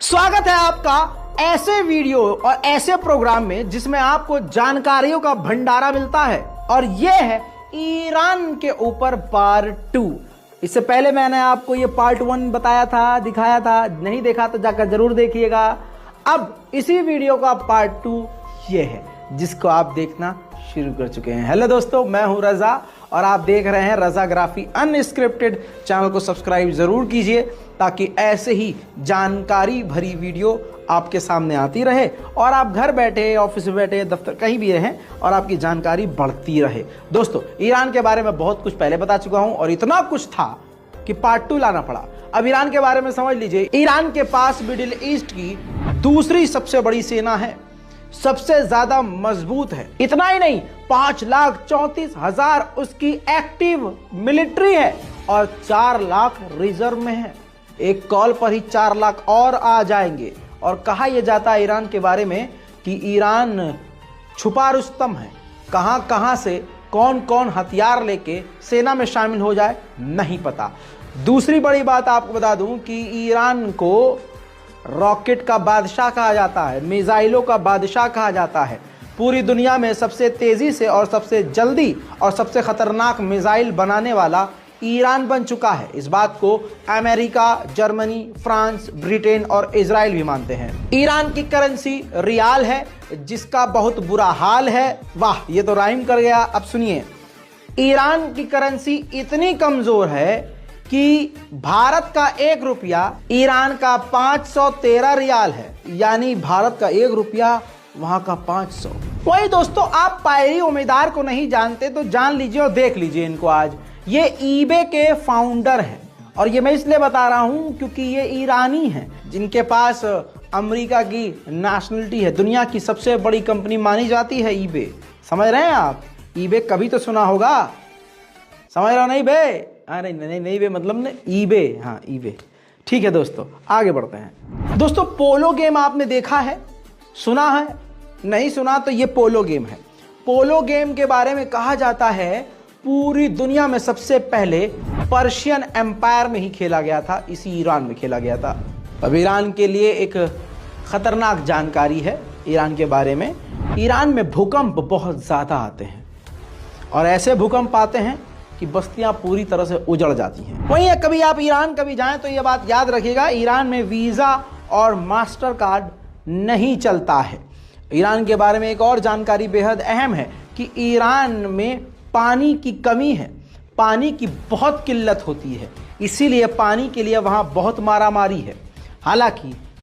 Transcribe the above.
स्वागत है आपका ऐसे वीडियो और ऐसे प्रोग्राम में जिसमें आपको जानकारियों का भंडारा मिलता है। और यह है ईरान के ऊपर पार्ट 2। इससे पहले मैंने आपको ये पार्ट 1 बताया था, दिखाया था। नहीं देखा तो जाकर जरूर देखिएगा। अब इसी वीडियो का पार्ट 2 ये है जिसको आप देखना शुरू कर चुके हैं। हेलो दोस्तों, मैं हूं रजा और आप देख रहे हैं रजाग्राफी अनस्क्रिप्टेड। चैनल को सब्सक्राइब जरूर कीजिए ताकि ऐसे ही जानकारी भरी वीडियो आपके सामने आती रहे और आप घर बैठे, ऑफिस में बैठे, दफ्तर कहीं भी रहें और आपकी जानकारी बढ़ती रहे। दोस्तों, ईरान के बारे में बहुत कुछ पहले बता चुका हूं और इतना कुछ था कि पार्ट 2 लाना पड़ा। अब ईरान के बारे में समझ लीजिए। ईरान के पास मिडिल ईस्ट की दूसरी सबसे बड़ी सेना है, सबसे ज्यादा मजबूत है। इतना ही नहीं, 5,34,000 उसकी एक्टिव मिलिट्री है और 4 लाख रिजर्व में है। एक कॉल पर ही 4 लाख और आ जाएंगे। और कहा यह जाता है ईरान के बारे में कि ईरान छुपा रुस्तम है। कहां कहां से कौन कौन हथियार लेके सेना में शामिल हो जाए नहीं पता। दूसरी बड़ी बात आपको बता दूं कि ईरान को रॉकेट का बादशाह कहा जाता है, मिसाइलों का बादशाह कहा जाता है। पूरी दुनिया में सबसे तेजी से और सबसे जल्दी और सबसे खतरनाक मिसाइल बनाने वाला ईरान बन चुका है। इस बात को अमेरिका, जर्मनी, फ्रांस, ब्रिटेन और इजराइल भी मानते हैं। ईरान की करेंसी रियाल है जिसका बहुत बुरा हाल है। वाह, ये तो राइम कर गया। अब सुनिए, ईरान की करेंसी इतनी कमजोर है कि भारत का 1 रुपया ईरान का 513 रियाल है। यानी भारत का 1 रुपया वहां का 500। वही दोस्तों, आप पायरी उम्मीदवार को नहीं जानते तो जान लीजिए और देख लीजिए इनको। आज ये ईबे के फाउंडर हैं और ये मैं इसलिए बता रहा हूं क्योंकि ये ईरानी हैं जिनके पास अमेरिका की नेशनलिटी है। दुनिया की सबसे बड़ी कंपनी मानी जाती है ईबे। समझ रहे हैं आप? ईबे कभी तो सुना होगा। समझ रहे हो? नहीं बे? अरे नहीं बे, मतलब ने ईबे। हाँ, ईबे। ठीक है दोस्तों, आगे बढ़ते हैं। दोस्तों, पोलो गेम आपने देखा है, सुना है? नहीं सुना तो ये पोलो गेम है। पोलो गेम के बारे में कहा जाता है पूरी दुनिया में सबसे पहले पर्शियन एम्पायर में ही खेला गया था, इसी ईरान में खेला गया था। अब ईरान के लिए एक खतरनाक जानकारी है ईरान के बारे में। ईरान में भूकंप बहुत ज़्यादा आते हैं और ऐसे भूकंप आते हैं कि बस्तियां पूरी तरह से उजड़ जाती हैं। वहीं कभी आप ईरान कभी जाएं तो यह बात याद रखिएगा, ईरान में वीज़ा और मास्टर कार्ड नहीं चलता है। ईरान के बारे में एक और जानकारी बेहद अहम है कि ईरान में पानी की कमी है, पानी की बहुत किल्लत होती है, इसीलिए पानी के लिए वहाँ बहुत मारामारी है। हालांकि